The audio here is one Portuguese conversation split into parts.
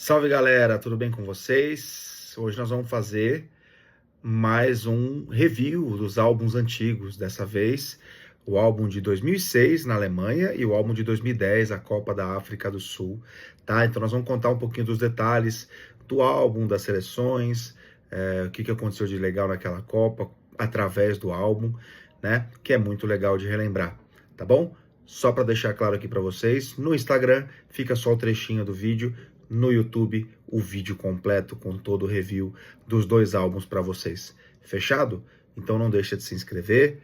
Salve galera, tudo bem com vocês? Hoje nós vamos fazer mais um review dos álbuns antigos, dessa vez o álbum de 2006 na Alemanha e o álbum de 2010, a Copa da África do Sul, tá? Então nós vamos contar um pouquinho dos detalhes do álbum, das seleções, o que aconteceu de legal naquela Copa, através do álbum, né? Que é muito legal de relembrar, tá bom? Só para deixar claro aqui para vocês, no Instagram fica só o trechinho do vídeo, no YouTube o vídeo completo com todo o review dos dois álbuns para vocês. Fechado? Então não deixa de se inscrever,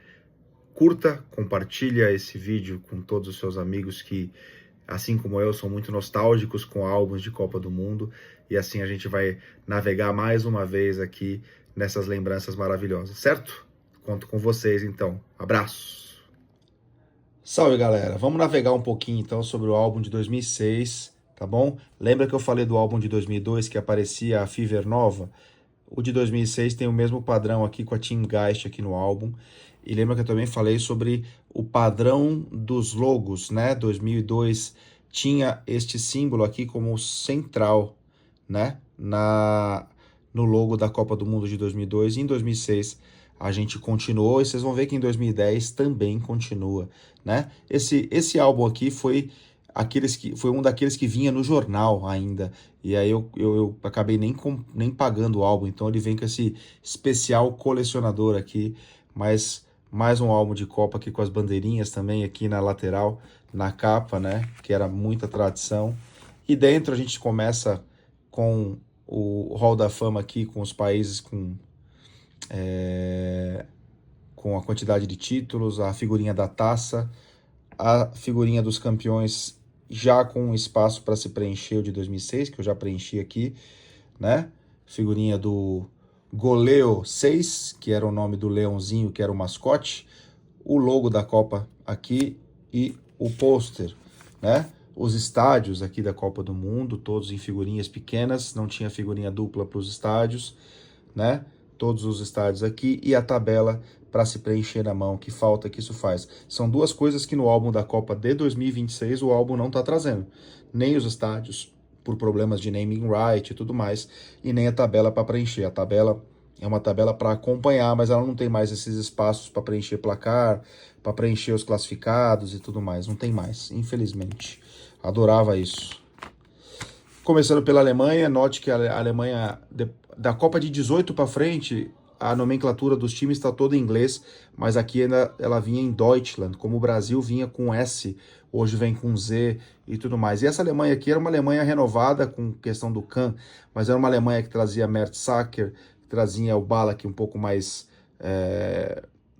curta, compartilha esse vídeo com todos os seus amigos que, assim como eu, são muito nostálgicos com álbuns de Copa do Mundo, e assim a gente vai navegar mais uma vez aqui nessas lembranças maravilhosas, certo? Conto com vocês então. Abraço! Salve galera, vamos navegar um pouquinho então sobre o álbum de 2006, tá bom? Lembra que eu falei do álbum de 2002 que aparecia a Fever Nova? O de 2006 tem o mesmo padrão aqui com a Team Geist aqui no álbum. E lembra que eu também falei sobre o padrão dos logos, né? 2002 tinha este símbolo aqui como central, né? No logo da Copa do Mundo de 2002 e em 2006 a gente continuou e vocês vão ver que em 2010 também continua, né? Esse álbum aqui foi um daqueles que vinha no jornal ainda, e aí eu acabei nem pagando o álbum, então ele vem com esse especial colecionador aqui, mas mais um álbum de Copa aqui com as bandeirinhas também aqui na lateral, na capa, né? Que era muita tradição. E dentro a gente começa com o Hall da Fama aqui, com os países com a quantidade de títulos, a figurinha da taça, a figurinha dos campeões já com um espaço para se preencher o de 2006, que eu já preenchi aqui, né? Figurinha do Goleo 6, que era o nome do leãozinho, que era o mascote, o logo da Copa aqui e o pôster, né? Os estádios aqui da Copa do Mundo, todos em figurinhas pequenas, não tinha figurinha dupla para os estádios, né? Todos os estádios aqui e a tabela para se preencher na mão, que falta que isso faz. São duas coisas que no álbum da Copa de 2026 o álbum não está trazendo. Nem os estádios, por problemas de naming right e tudo mais, e nem a tabela para preencher. A tabela é uma tabela para acompanhar, mas ela não tem mais esses espaços para preencher placar, para preencher os classificados e tudo mais. Não tem mais, infelizmente. Adorava isso. Começando pela Alemanha, note que a Alemanha, da Copa de 18 para frente, a nomenclatura dos times está toda em inglês, mas aqui ainda ela vinha em Deutschland, como o Brasil vinha com S, hoje vem com Z e tudo mais. E essa Alemanha aqui era uma Alemanha renovada com questão do Kahn, mas era uma Alemanha que trazia Mertesacker, que trazia o Ballack um pouco mais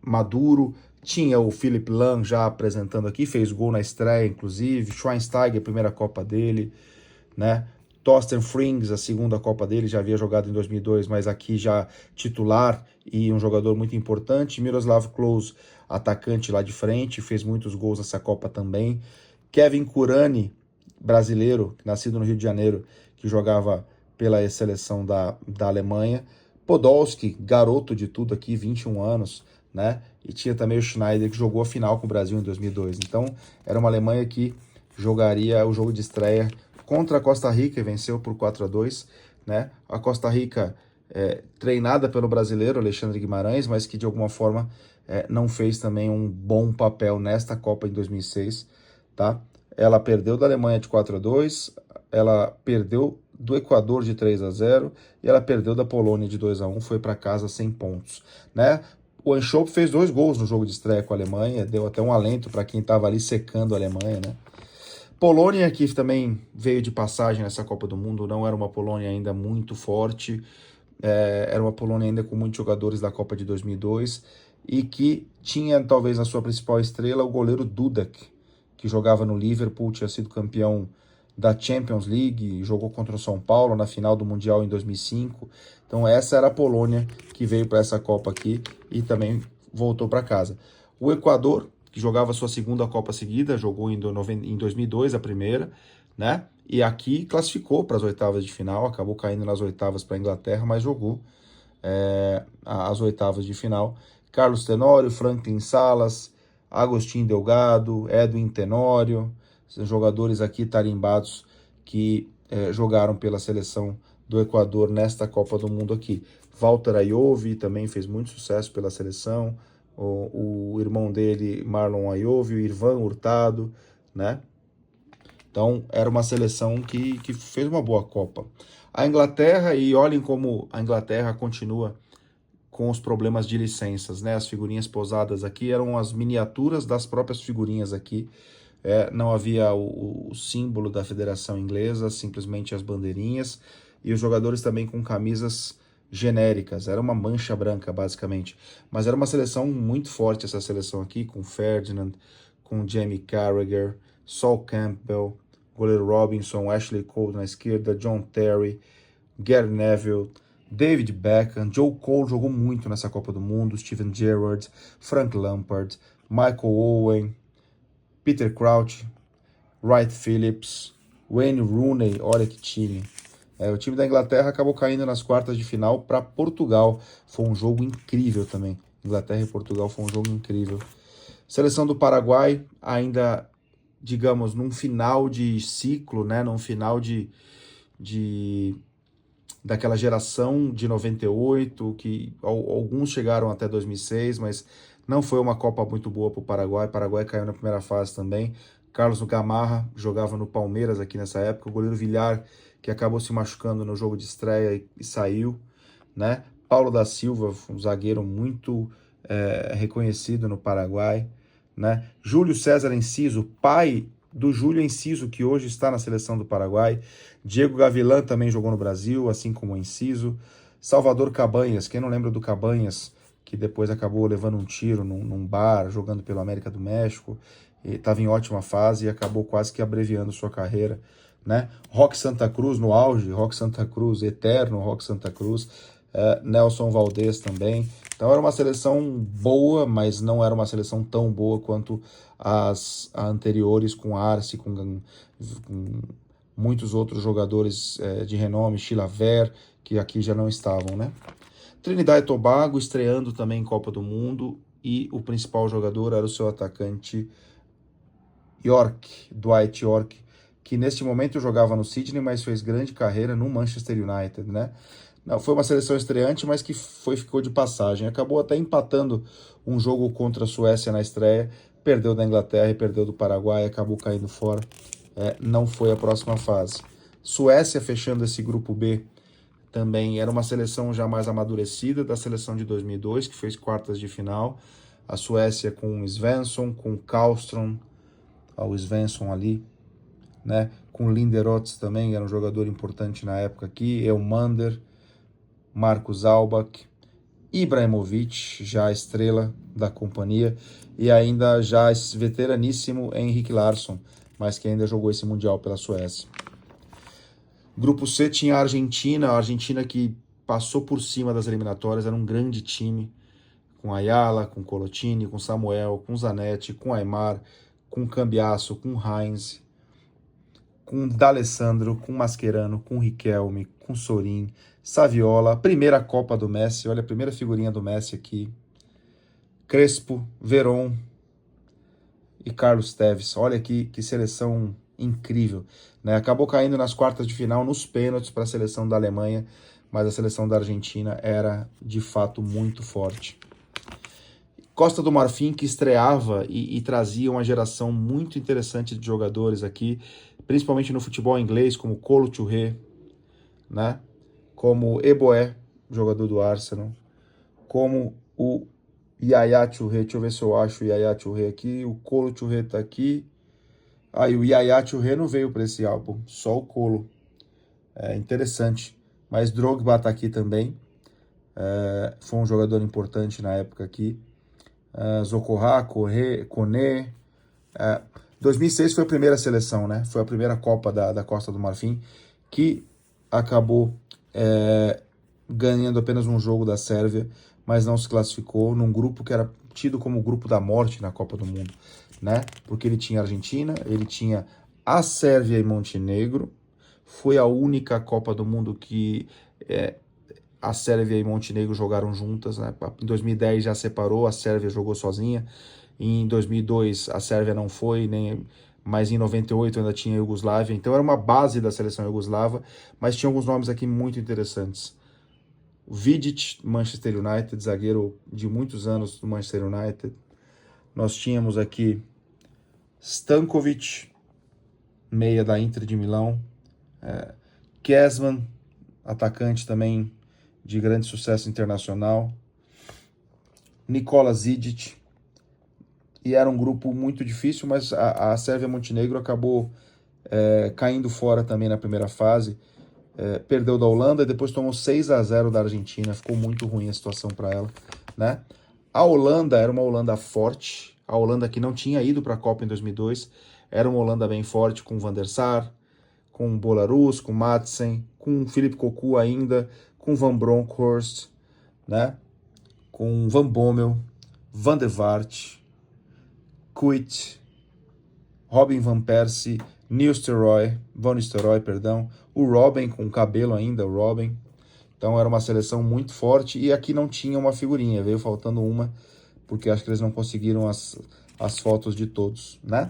maduro, tinha o Philipp Lahm já apresentando aqui, fez gol na estreia, inclusive, Schweinsteiger, a primeira Copa dele, né? Thorsten Frings, a segunda Copa dele, já havia jogado em 2002, mas aqui já titular e um jogador muito importante. Miroslav Klose, atacante lá de frente, fez muitos gols nessa Copa também. Kevin Kurani, brasileiro, nascido no Rio de Janeiro, que jogava pela seleção da Alemanha. Podolski, garoto de tudo aqui, 21 anos, né? E tinha também o Schneider, que jogou a final com o Brasil em 2002. Então, era uma Alemanha que jogaria o jogo de estreia contra a Costa Rica e venceu por 4-2, né? A Costa Rica treinada pelo brasileiro Alexandre Guimarães, mas que de alguma forma não fez também um bom papel nesta Copa em 2006, tá? Ela perdeu da Alemanha de 4-2, ela perdeu do Equador de 3-0 e ela perdeu da Polônia de 2-1, foi para casa sem pontos, né? O Anschaupp fez 2 gols no jogo de estreia com a Alemanha, deu até um alento para quem estava ali secando a Alemanha, né? Polônia, que também veio de passagem nessa Copa do Mundo, não era uma Polônia ainda muito forte, era uma Polônia ainda com muitos jogadores da Copa de 2002 e que tinha talvez a sua principal estrela o goleiro Dudek, que jogava no Liverpool, tinha sido campeão da Champions League, jogou contra o São Paulo na final do Mundial em 2005. Então essa era a Polônia que veio para essa Copa aqui e também voltou para casa. O Equador, que jogava sua segunda Copa seguida, jogou em 2002 a primeira, né? E aqui classificou para as oitavas de final, acabou caindo nas oitavas para a Inglaterra, mas jogou as oitavas de final. Carlos Tenório, Franklin Salas, Agostinho Delgado, Edwin Tenório, são jogadores aqui tarimbados que jogaram pela seleção do Equador nesta Copa do Mundo aqui. Walter Ayovi também fez muito sucesso pela seleção, o irmão dele, Marlon Ayovi, o Irvan Hurtado, né? Então, era uma seleção que fez uma boa Copa. A Inglaterra, e olhem como a Inglaterra continua com os problemas de licenças, né? As figurinhas posadas aqui eram as miniaturas das próprias figurinhas aqui. Não havia o símbolo da Federação Inglesa, simplesmente as bandeirinhas, e os jogadores também com camisas genéricas, era uma mancha branca, basicamente. Mas era uma seleção muito forte, essa seleção aqui, com Ferdinand, com Jamie Carragher, Sol Campbell, goleiro Robinson, Ashley Cole na esquerda, John Terry, Gary Neville, David Beckham, Joe Cole jogou muito nessa Copa do Mundo, Steven Gerrard, Frank Lampard, Michael Owen, Peter Crouch, Wright Phillips, Wayne Rooney, olha que time. O time da Inglaterra acabou caindo nas quartas de final para Portugal. Foi um jogo incrível também. Inglaterra e Portugal foi um jogo incrível. Seleção do Paraguai, ainda, digamos, num final de ciclo, né? Num final daquela geração de 98, que alguns chegaram até 2006, mas não foi uma Copa muito boa para o Paraguai. O Paraguai caiu na primeira fase também. Carlos Gamarra jogava no Palmeiras aqui nessa época. O goleiro Villar, que acabou se machucando no jogo de estreia e saiu, né? Paulo da Silva, um zagueiro muito reconhecido no Paraguai, né? Júlio César Enciso, pai do Júlio Enciso, que hoje está na seleção do Paraguai. Diego Gavilã também jogou no Brasil, assim como o Enciso. Salvador Cabanhas, quem não lembra do Cabanhas, que depois acabou levando um tiro num bar, jogando pelo América do México, estava em ótima fase e acabou quase que abreviando sua carreira, né? Roque Santa Cruz no auge, Roque Santa Cruz, eterno Roque Santa Cruz, Nelson Valdez também. Então era uma seleção boa, mas não era uma seleção tão boa quanto as anteriores, com Arce, com muitos outros jogadores de renome, Chilaver, que aqui já não estavam, né? Trinidad e Tobago estreando também em Copa do Mundo, e o principal jogador era o seu atacante Dwight York, que neste momento jogava no Sydney, mas fez grande carreira no Manchester United, né? Não, foi uma seleção estreante, mas que ficou de passagem. Acabou até empatando um jogo contra a Suécia na estreia, perdeu da Inglaterra e perdeu do Paraguai, acabou caindo fora. Não foi a próxima fase. Suécia fechando esse grupo B também era uma seleção já mais amadurecida da seleção de 2002, que fez quartas de final. A Suécia com o Svensson, com o Karlström, o Svensson ali, né? Com o Linderoth também, era um jogador importante na época aqui. Elmander, Marcos Albach, Ibrahimovic, já a estrela da companhia, e ainda já veteraníssimo Henrik Larsson, mas que ainda jogou esse Mundial pela Suécia. Grupo C tinha a Argentina que passou por cima das eliminatórias, era um grande time, com Ayala, com Colotini, com Samuel, com Zanetti, com Aimar, com Cambiasso, com Heinz, com D'Alessandro, com Mascherano, com Riquelme, com Sorin, Saviola, primeira Copa do Messi, olha a primeira figurinha do Messi aqui, Crespo, Veron e Carlos Tevez, olha que seleção incrível, né? Acabou caindo nas quartas de final, nos pênaltis para a seleção da Alemanha, mas a seleção da Argentina era de fato muito forte. Costa do Marfim, que estreava e trazia uma geração muito interessante de jogadores aqui, principalmente no futebol inglês, como Kolo Touré, né? Como Eboé, jogador do Arsenal, como o Yaya Touré, deixa eu ver se eu acho o Yaya Touré aqui, o Kolo Touré tá aqui, e o Yaya Touré não veio para esse álbum, só o Kolo, interessante, mas Drogba tá aqui também, foi um jogador importante na época aqui, Zocorra, Koné. 2006 foi a primeira seleção, né? Foi a primeira Copa da Costa do Marfim, que acabou ganhando apenas um jogo da Sérvia, mas não se classificou num grupo que era tido como o grupo da morte na Copa do Mundo, né? Porque ele tinha a Argentina, ele tinha a Sérvia e Montenegro. Foi a única Copa do Mundo que a Sérvia e Montenegro jogaram juntas, né? Em 2010 já separou, a Sérvia jogou sozinha. Em 2002 a Sérvia não foi, mas em 98 ainda tinha a Iugoslávia, então era uma base da seleção iugoslava, mas tinha alguns nomes aqui muito interessantes. O Vidic, Manchester United, zagueiro de muitos anos do Manchester United. Nós tínhamos aqui Stankovic, meia da Inter de Milão. Kezman, atacante também de grande sucesso internacional. Nikola Zidic. E era um grupo muito difícil, mas a Sérvia-Montenegro acabou caindo fora também na primeira fase. Perdeu da Holanda e depois tomou 6-0 da Argentina. Ficou muito ruim a situação para ela, né? A Holanda era uma Holanda forte. A Holanda que não tinha ido para a Copa em 2002. Era uma Holanda bem forte, com Van der Sar, com Bolarus, com Madsen, com Philip Cocu ainda, com Van Bronckhorst, né? Com Van Bommel, Van der Vaart, Kuyt, Robin Van Persie, Van Nistelrooy, perdão, o Robben com cabelo ainda, o Robben. Então era uma seleção muito forte e aqui não tinha uma figurinha, veio faltando uma, porque acho que eles não conseguiram as fotos de todos, né?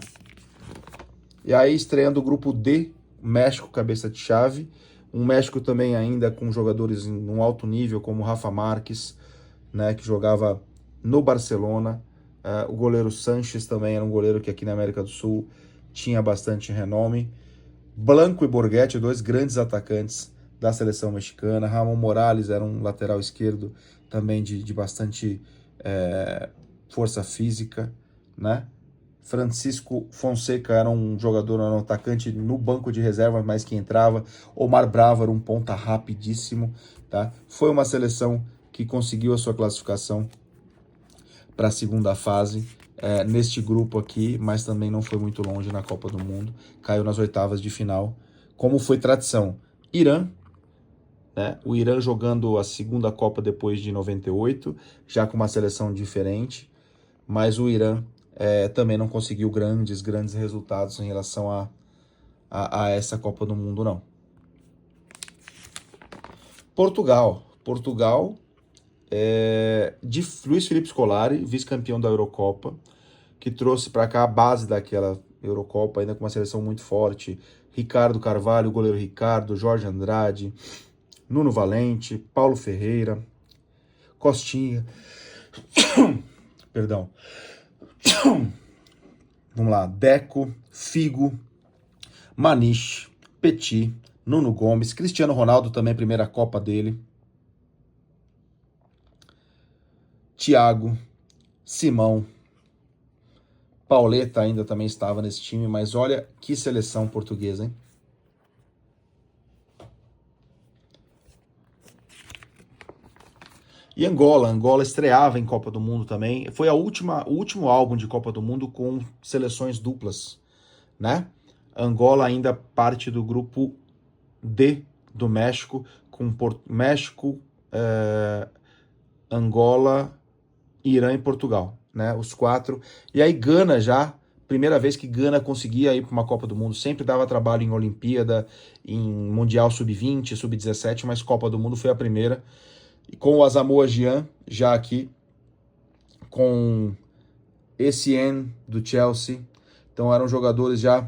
E aí estreando o grupo D, México, cabeça de chave, um México também ainda com jogadores em um alto nível, como Rafa Márquez, né, que jogava no Barcelona. O goleiro Sanches também era um goleiro que aqui na América do Sul tinha bastante renome. Blanco e Borghetti, dois grandes atacantes da seleção mexicana. Ramon Morales era um lateral esquerdo também de bastante força física, né? Francisco Fonseca era um jogador, era um atacante no banco de reserva, mas que entrava. Omar Bravo era um ponta rapidíssimo, tá? Foi uma seleção que conseguiu a sua classificação para a segunda fase neste grupo aqui, mas também não foi muito longe na Copa do Mundo. Caiu nas oitavas de final, como foi tradição. Irã, né? O Irã jogando a segunda Copa depois de 98, já com uma seleção diferente, mas o Irã também não conseguiu grandes resultados em relação a essa Copa do Mundo, não. Portugal de Luiz Felipe Scolari, vice-campeão da Eurocopa, que trouxe para cá a base daquela Eurocopa, ainda com uma seleção muito forte. Ricardo Carvalho, o goleiro Ricardo, Jorge Andrade, Nuno Valente, Paulo Ferreira, Costinha, perdão, vamos lá, Deco, Figo, Maniche, Petit, Nuno Gomes, Cristiano Ronaldo também, primeira Copa dele, Thiago, Simão, Pauleta ainda também estava nesse time, mas olha que seleção portuguesa, hein? E Angola estreava em Copa do Mundo também. Foi o último álbum de Copa do Mundo com seleções duplas, né? Angola ainda parte do grupo D do México, com México, Angola, Irã e Portugal, né? Os quatro. E aí Gana já, primeira vez que Gana conseguia ir para uma Copa do Mundo, sempre dava trabalho em Olimpíada, em Mundial Sub-20, Sub-17, mas Copa do Mundo foi a primeira. E com o Asamoah Gyan, já aqui, com Essien do Chelsea. Então eram jogadores já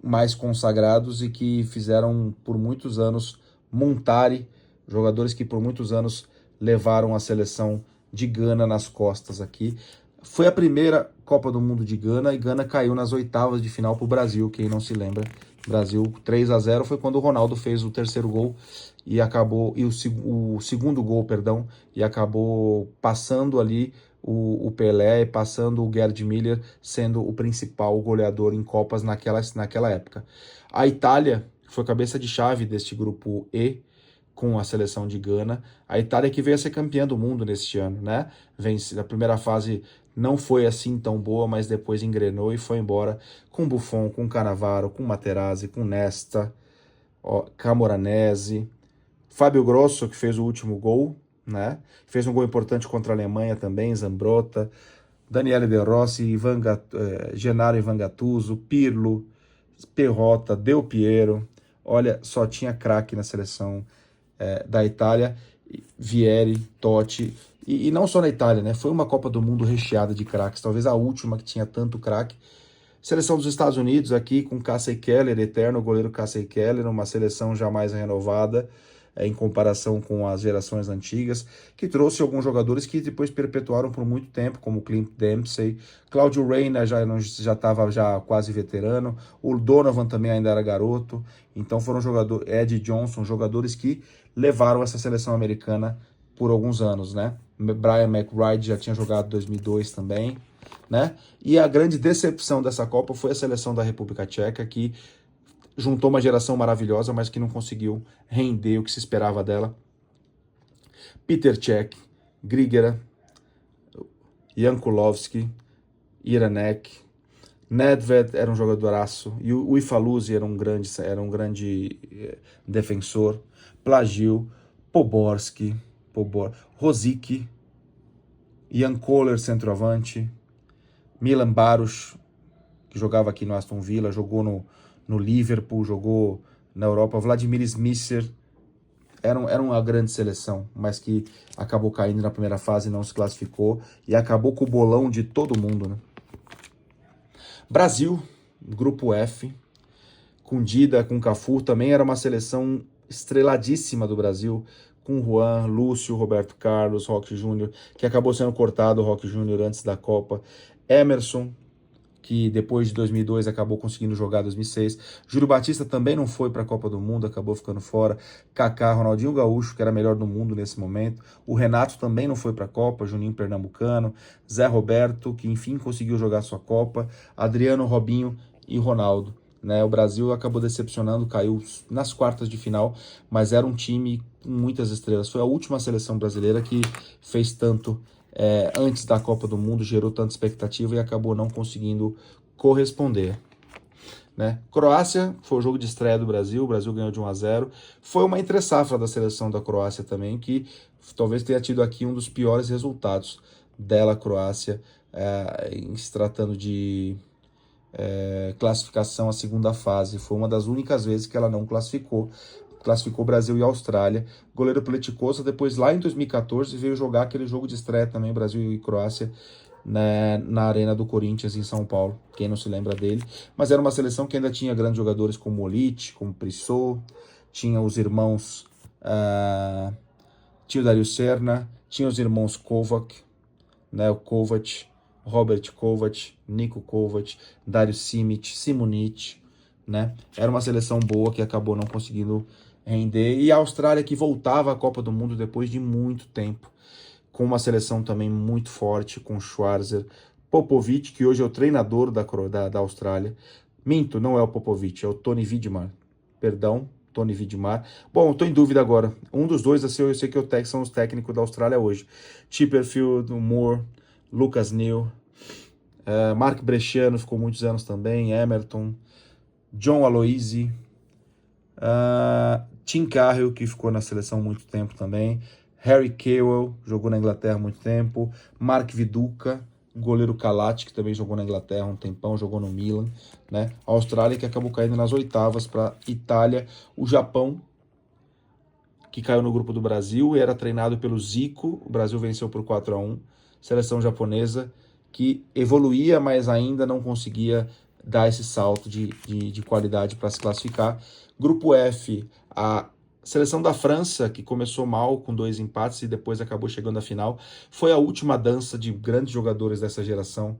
mais consagrados e que fizeram por muitos anos Muntari, jogadores que por muitos anos levaram a seleção de Gana nas costas aqui. Foi a primeira Copa do Mundo de Gana e Gana caiu nas oitavas de final para o Brasil, quem não se lembra. Brasil 3-0 foi quando o Ronaldo fez o terceiro gol e acabou, o segundo gol, perdão, e acabou passando ali o Pelé, passando o Gerd Müller, sendo o principal goleador em Copas naquela época. A Itália foi cabeça de chave deste grupo E, com a seleção de Gana. A Itália que veio a ser campeã do mundo neste ano, né? A primeira fase não foi assim tão boa, mas depois engrenou e foi embora com Buffon, com Cannavaro, com Materazzi, com Nesta, Camoranesi, Fábio Grosso, que fez o último gol, né? Fez um gol importante contra a Alemanha também, Zambrotta, Daniele De Rossi, Gennaro Ivan Gattuso, Pirlo, Perrotta, Del Piero. Olha, só tinha craque na seleção da Itália, Vieri, Totti, e não só na Itália, né? Foi uma Copa do Mundo recheada de craques, talvez a última que tinha tanto craque, Seleção dos Estados Unidos aqui com Casey Keller, eterno goleiro Casey Keller, uma seleção jamais renovada em comparação com as gerações antigas, que trouxe alguns jogadores que depois perpetuaram por muito tempo, como Clint Dempsey, Claudio Reyna já estava já quase veterano, o Donovan também ainda era garoto, então foram jogadores, Ed Johnson, jogadores que levaram essa seleção americana por alguns anos, né? Brian McBride já tinha jogado em 2002 também, né? E a grande decepção dessa Copa foi a seleção da República Tcheca, que juntou uma geração maravilhosa, mas que não conseguiu render o que se esperava dela. Peter Cech, Grigera, Jankulovski, Iranek, Nedved era um jogadoraço, e o Ifaluzi era um grande defensor, Plagil, Poborski, Rosicky, Jan Koller, centroavante, Milan Baros, que jogava aqui no Aston Villa, jogou no Liverpool, jogou na Europa, Vladimir Smisser, era uma grande seleção, mas que acabou caindo na primeira fase, não se classificou, e acabou com o bolão de todo mundo, né? Brasil, grupo F, com Dida, com Cafu, também era uma seleção estreladíssima do Brasil, com Juan, Lúcio, Roberto Carlos, Roque Júnior, que acabou sendo cortado, o Roque Júnior, antes da Copa, Emerson, que depois de 2002 acabou conseguindo jogar 2006. Júlio Batista também não foi para a Copa do Mundo, acabou ficando fora. Kaká, Ronaldinho Gaúcho, que era melhor do mundo nesse momento. O Renato também não foi para a Copa, Juninho Pernambucano. Zé Roberto, que enfim conseguiu jogar sua Copa. Adriano, Robinho e Ronaldo. Né? O Brasil acabou decepcionando, caiu nas quartas de final, mas era um time com muitas estrelas. Foi a última seleção brasileira que fez tanto antes da Copa do Mundo, gerou tanta expectativa e acabou não conseguindo corresponder. Né? Croácia, foi o jogo de estreia do Brasil, o Brasil ganhou de 1-0. Foi uma entre-safra da seleção da Croácia também, que talvez tenha tido aqui um dos piores resultados dela, Croácia, em se tratando de classificação à segunda fase. Foi uma das únicas vezes que ela não classificou Brasil e Austrália. Goleiro Pleticosas, depois lá em 2014 veio jogar aquele jogo de estreia também, Brasil e Croácia, né, na Arena do Corinthians em São Paulo, quem não se lembra dele, mas era uma seleção que ainda tinha grandes jogadores como Olic, como Prissot, tinha os irmãos, tinha o Dario Serna, tinha os irmãos Kovac, né, o Kovac, Robert Kovac, Niko Kovac, Dario Simic, Simunic, né? Era uma seleção boa que acabou não conseguindo render. E a Austrália, que voltava à Copa do Mundo depois de muito tempo, com uma seleção também muito forte, com Schwarzer, Popovic, que hoje é o treinador da Austrália. Minto, não é o Popovic, é o Tony Vidmar. Perdão, Tony Vidmar. Bom, estou em dúvida agora. Um dos dois, assim, eu sei que são os técnicos da Austrália hoje. Chipperfield, Moore, Lucas Neal, Mark Bresciano ficou muitos anos também, Emerton, John Aloisi, Tim Cahill, que ficou na seleção há muito tempo também, Harry Kewell, jogou na Inglaterra há muito tempo, Mark Viduka, goleiro Kalati, que também jogou na Inglaterra há um tempão, jogou no Milan, né? A Austrália, que acabou caindo nas oitavas para Itália, o Japão, que caiu no grupo do Brasil e era treinado pelo Zico, o Brasil venceu por 4-1, seleção japonesa que evoluía, mas ainda não conseguia dar esse salto de qualidade para se classificar. Grupo F, a seleção da França, que começou mal com 2 empates e depois acabou chegando à final, foi a última dança de grandes jogadores dessa geração,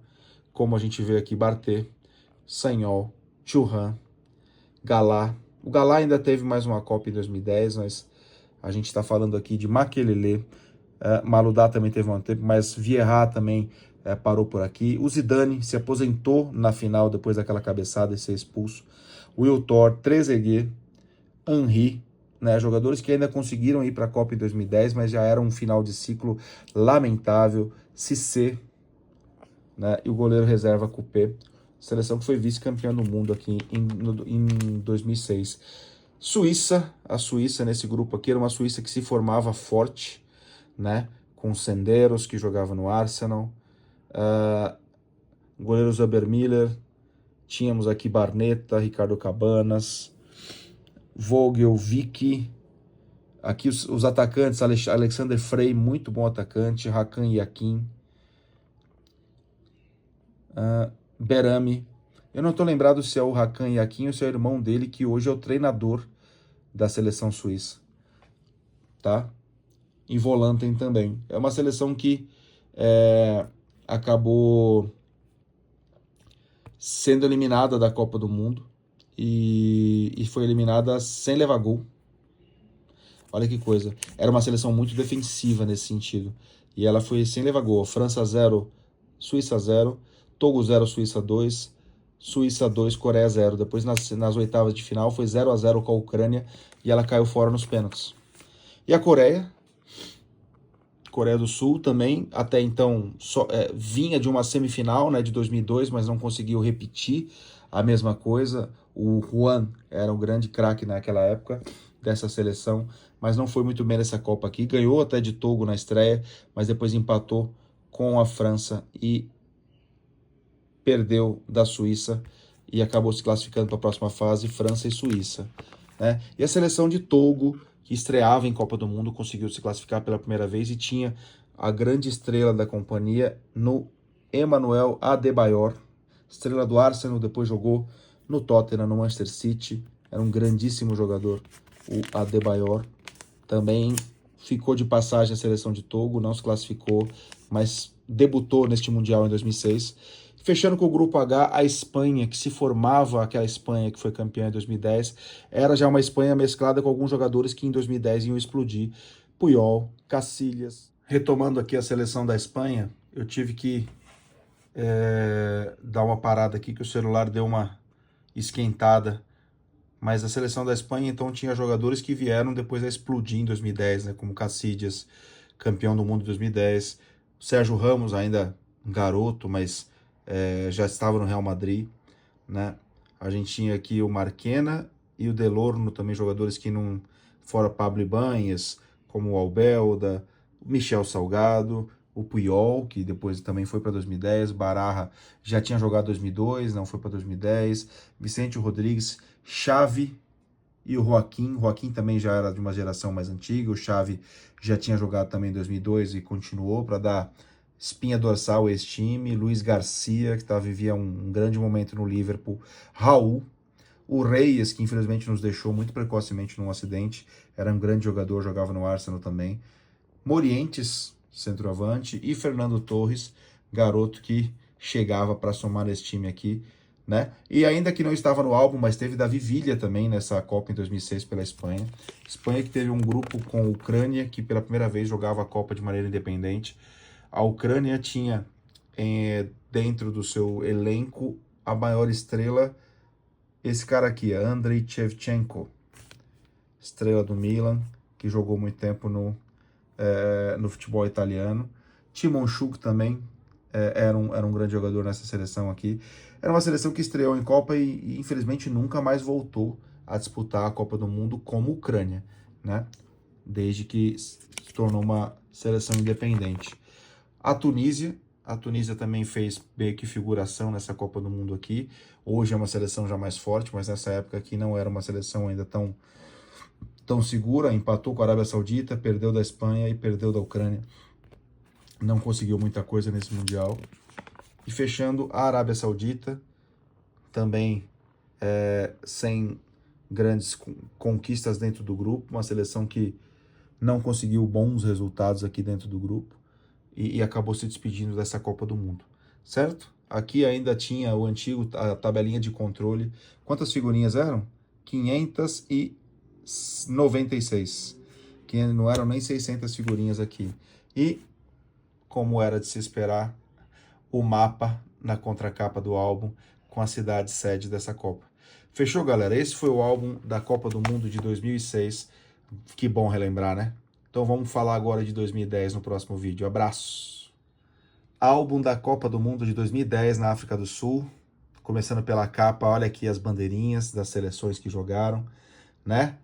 como a gente vê aqui, Barthez, Sagnol, Thuram, Galá. O Galá ainda teve mais uma Copa em 2010, mas a gente está falando aqui de Makelele, Maludá também teve um tempo, mas Vieira também parou por aqui. O Zidane se aposentou na final depois daquela cabeçada e ser expulso. Will Thor, Trezeguet, Henry, né, jogadores que ainda conseguiram ir para a Copa em 2010, mas já era um final de ciclo lamentável. Cissé, né, e o goleiro reserva Coupé, seleção que foi vice-campeã do mundo aqui em 2006. Suíça, a Suíça nesse grupo aqui era uma Suíça que se formava forte, né, com Senderos, que jogava no Arsenal, goleiro Zubermiller, tínhamos aqui Barneta, Ricardo Cabanas, Vogel, Vicky, aqui os atacantes, Alexander Frey, muito bom atacante, Hakan Yakin, Berami, Eu não estou lembrado se é o Hakan Yakin ou se é o irmão dele, que hoje é o treinador da seleção suíça, tá? Em Volanten também. É uma seleção que acabou sendo eliminada da Copa do Mundo e foi eliminada sem levar gol. Olha que coisa. Era uma seleção muito defensiva nesse sentido. E ela foi sem levar gol. França 0, Suíça 0, Togo 0, Suíça 2, Suíça 2, Coreia 0. Depois nas oitavas de final foi 0-0 com a Ucrânia e ela caiu fora nos pênaltis. E a Coreia do Sul também, até então, vinha de uma semifinal, né, de 2002, mas não conseguiu repetir a mesma coisa. O Juan era um grande craque naquela época dessa seleção, mas não foi muito bem nessa Copa aqui. Ganhou até de Togo na estreia, mas depois empatou com a França e perdeu da Suíça e acabou se classificando para a próxima fase, França e Suíça, né? E a seleção de Togo, que estreava em Copa do Mundo, conseguiu se classificar pela primeira vez e tinha a grande estrela da companhia no Emmanuel Adebayor, estrela do Arsenal, depois jogou no Tottenham, no Manchester City, era um grandíssimo jogador, o Adebayor. Também ficou de passagem a seleção de Togo, não se classificou, mas debutou neste Mundial em 2006. Fechando com o grupo H, a Espanha, que se formava, aquela Espanha que foi campeã em 2010, era já uma Espanha mesclada com alguns jogadores que em 2010 iam explodir. Puyol, Casillas. Retomando aqui a seleção da Espanha, eu tive que dar uma parada aqui, que o celular deu uma esquentada. Mas a seleção da Espanha, então, tinha jogadores que vieram depois a explodir em 2010, né? Como Casillas, campeão do mundo em 2010. Sérgio Ramos, ainda um garoto, mas já estava no Real Madrid, né? A gente tinha aqui o Marquena e o Delorno, também jogadores que não... Fora Pablo Ibanez, como o Albelda, o Michel Salgado, o Puyol, que depois também foi para 2010, Baraja já tinha jogado 2002, não foi para 2010, Vicente Rodrigues, Xavi e o Joaquim. O Joaquim também já era de uma geração mais antiga, o Xavi já tinha jogado também em 2002 e continuou para dar espinha dorsal a esse time. Luiz Garcia, que vivia um grande momento no Liverpool. Raul, o Reyes, que infelizmente nos deixou muito precocemente num acidente, era um grande jogador, jogava no Arsenal também. Morientes, centroavante, e Fernando Torres, garoto que chegava para somar nesse time aqui, né? E ainda que não estava no álbum, mas teve Davi Villa também nessa Copa em 2006 pela Espanha. Espanha que teve um grupo com a Ucrânia, que pela primeira vez jogava a Copa de maneira independente. A Ucrânia tinha dentro do seu elenco a maior estrela, esse cara aqui, Andrei Shevchenko, estrela do Milan, que jogou muito tempo no futebol italiano. Timon Schuch também era um grande jogador nessa seleção aqui. Era uma seleção que estreou em Copa e infelizmente nunca mais voltou a disputar a Copa do Mundo como Ucrânia, né? Desde que se tornou uma seleção independente. A Tunísia também fez meio que figuração nessa Copa do Mundo aqui. Hoje é uma seleção já mais forte, mas nessa época aqui não era uma seleção ainda tão segura. Empatou com a Arábia Saudita, perdeu da Espanha e perdeu da Ucrânia. Não conseguiu muita coisa nesse Mundial. E fechando, a Arábia Saudita, também sem grandes conquistas dentro do grupo. Uma seleção que não conseguiu bons resultados aqui dentro do grupo. E acabou se despedindo dessa Copa do Mundo, certo? Aqui ainda tinha a tabelinha de controle. Quantas figurinhas eram? 596. Que não eram nem 600 figurinhas aqui. E, como era de se esperar, o mapa na contracapa do álbum com a cidade sede dessa Copa. Fechou, galera? Esse foi o álbum da Copa do Mundo de 2006. Que bom relembrar, né? Então vamos falar agora de 2010 no próximo vídeo. Abraço! Álbum da Copa do Mundo de 2010 na África do Sul. Começando pela capa, olha aqui as bandeirinhas das seleções que jogaram, né?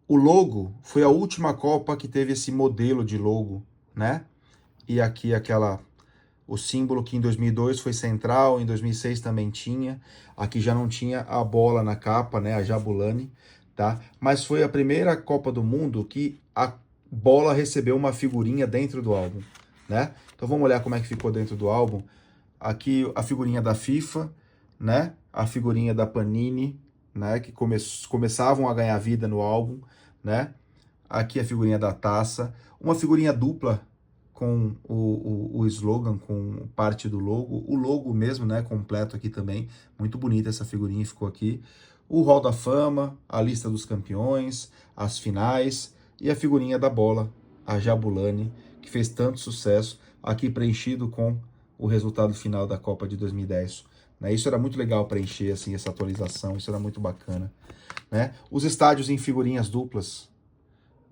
O logo foi a última Copa que teve esse modelo de logo, né? E aqui o símbolo que em 2002 foi central, em 2006 também tinha. Aqui já não tinha a bola na capa, né? A Jabulani. Tá? Mas foi a primeira Copa do Mundo que a bola recebeu uma figurinha dentro do álbum, né? Então vamos olhar como é que ficou dentro do álbum. Aqui a figurinha da FIFA né? A figurinha da Panini, né? Que começavam a ganhar vida no álbum, né? Aqui a figurinha da taça, uma figurinha dupla com o slogan, com parte do logo, o logo mesmo, né, completo aqui também, muito bonita essa figurinha, ficou aqui, o Hall da Fama, a lista dos campeões, as finais, e a figurinha da bola, a Jabulani, que fez tanto sucesso, aqui preenchido com o resultado final da Copa de 2010. Né? Isso era muito legal preencher, assim, essa atualização, isso era muito bacana. Né? Os estádios em figurinhas duplas,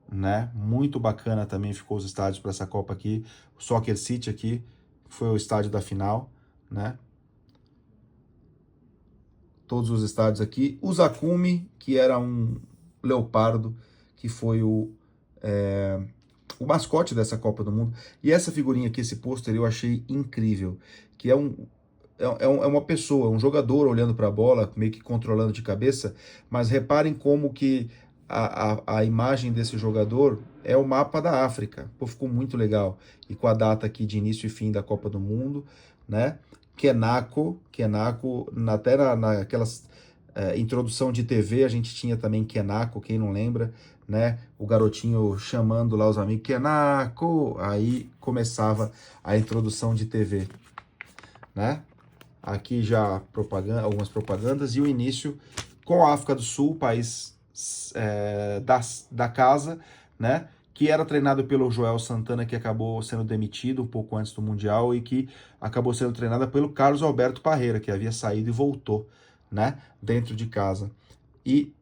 né? Muito bacana também ficou os estádios para essa Copa aqui. O Soccer City aqui foi o estádio da final, né? Todos os estádios aqui. O Zakumi, que era um leopardo, que foi o mascote dessa Copa do Mundo. E essa figurinha aqui, esse pôster, eu achei incrível, que é uma pessoa, um jogador olhando para a bola, meio que controlando de cabeça, mas reparem como que a imagem desse jogador é o mapa da África. Pô, ficou muito legal. E com a data aqui de início e fim da Copa do Mundo, né? Kenako, até naquelas introdução de TV, a gente tinha também Kenako, quem não lembra, né? O garotinho chamando lá os amigos, Kenako, aí começava a introdução de TV, né? Aqui já algumas propagandas e o início com a África do Sul, país da casa, né? Que era treinado pelo Joel Santana, que acabou sendo demitido um pouco antes do Mundial e que acabou sendo treinada pelo Carlos Alberto Parreira, que havia saído e voltou, né? Dentro de casa. E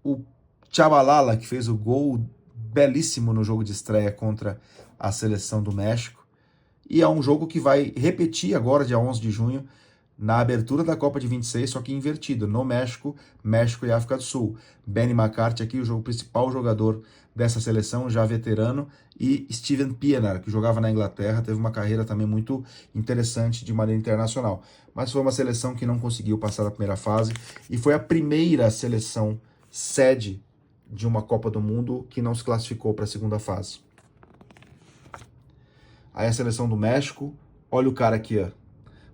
o Tchabalala, que fez o gol belíssimo no jogo de estreia contra a seleção do México. E é um jogo que vai repetir agora, dia 11 de junho, na abertura da Copa de 26, só que invertido, no México, México e África do Sul. Benny McCarthy aqui, o principal jogador dessa seleção, já veterano, e Steven Pienaar, que jogava na Inglaterra, teve uma carreira também muito interessante de maneira internacional. Mas foi uma seleção que não conseguiu passar da primeira fase, e foi a primeira seleção sede de uma Copa do Mundo que não se classificou para a segunda fase. Aí a seleção do México, olha o cara aqui, ó.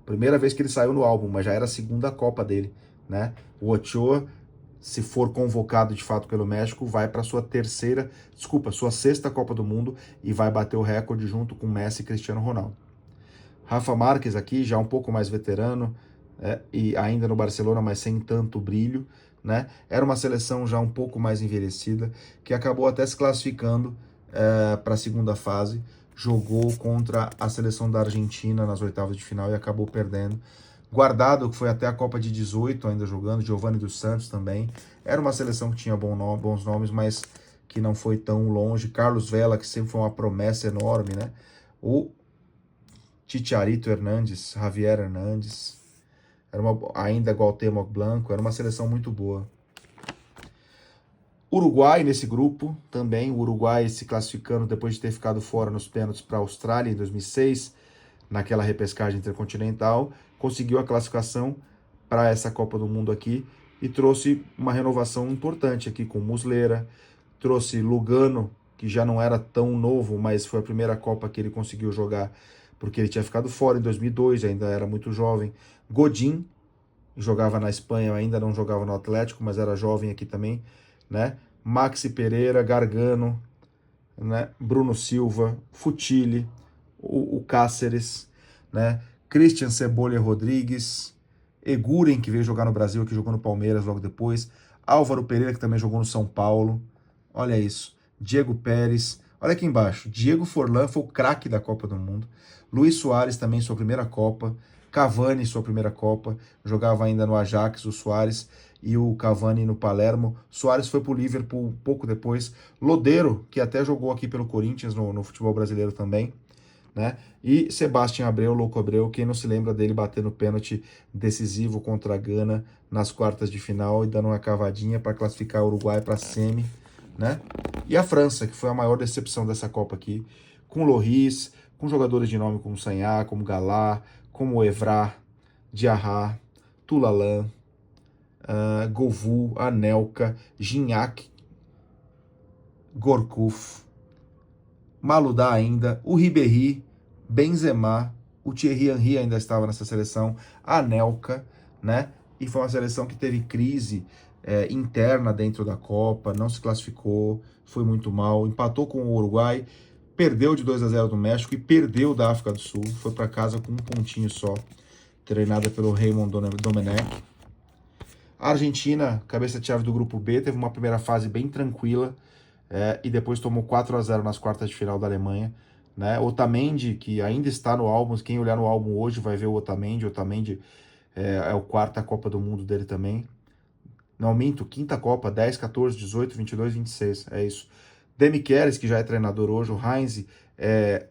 Primeira vez que ele saiu no álbum, mas já era a segunda Copa dele, né? O Ochoa, se for convocado de fato pelo México, vai para sua sexta Copa do Mundo e vai bater o recorde junto com Messi e Cristiano Ronaldo. Rafa Márquez aqui, já um pouco mais veterano, e ainda no Barcelona, mas sem tanto brilho, né? Era uma seleção já um pouco mais envelhecida, que acabou até se classificando para a segunda fase, jogou contra a seleção da Argentina nas oitavas de final e acabou perdendo. Guardado, que foi até a Copa de 18 ainda jogando, Giovanni dos Santos também. Era uma seleção que tinha bons nomes, mas que não foi tão longe. Carlos Vela, que sempre foi uma promessa enorme, né? O Chicharito Hernández, Javier Hernández, ainda Cuauhtémoc Blanco, era uma seleção muito boa. Uruguai nesse grupo também, o Uruguai se classificando depois de ter ficado fora nos pênaltis para a Austrália em 2006, naquela repescagem intercontinental, conseguiu a classificação para essa Copa do Mundo aqui e trouxe uma renovação importante aqui com Muslera, trouxe Lugano, que já não era tão novo, mas foi a primeira Copa que ele conseguiu jogar, porque ele tinha ficado fora em 2002, ainda era muito jovem. Godin, jogava na Espanha, ainda não jogava no Atlético, mas era jovem aqui também, né? Maxi Pereira, Gargano, né? Bruno Silva, Futile, o Cáceres, né? Christian Cebolla Rodrigues, Eguren, que veio jogar no Brasil, que jogou no Palmeiras logo depois, Álvaro Pereira, que também jogou no São Paulo, olha isso, Diego Pérez, olha aqui embaixo, Diego Forlán foi o craque da Copa do Mundo, Luiz Soares também, sua primeira Copa, Cavani, sua primeira Copa, jogava ainda no Ajax, o Soares, e o Cavani no Palermo. Soares foi para o Liverpool pouco depois. Lodeiro, que até jogou aqui pelo Corinthians no futebol brasileiro também, né? E Sebastião Abreu, Louco Abreu, quem não se lembra dele batendo pênalti decisivo contra a Gana nas quartas de final e dando uma cavadinha para classificar o Uruguai para a semi, né? E a França, que foi a maior decepção dessa Copa aqui, com Lloris, com jogadores de nome como Sagna, como Galá, como Evra, Diarra, Toulalan, Govou, Anelka, Gignac, Gourcuff, Maludá ainda, o Ribéry, Benzema, o Thierry Henry ainda estava nessa seleção, Anelka, né? E foi uma seleção que teve crise interna dentro da Copa, não se classificou, foi muito mal, empatou com o Uruguai, perdeu de 2-0 do México e perdeu da África do Sul, foi para casa com um pontinho só, treinada pelo Raymond Domenech. A Argentina, cabeça de chave do grupo B, teve uma primeira fase bem tranquila e depois tomou 4-0 nas quartas de final da Alemanha. Né? Otamendi, que ainda está no álbum, quem olhar no álbum hoje vai ver o Otamendi. Otamendi é o quarta Copa do Mundo dele também. Não, minto, quinta Copa, 10, 14, 18, 22, 26, é isso. Demi Keres, que já é treinador hoje, o Heinz é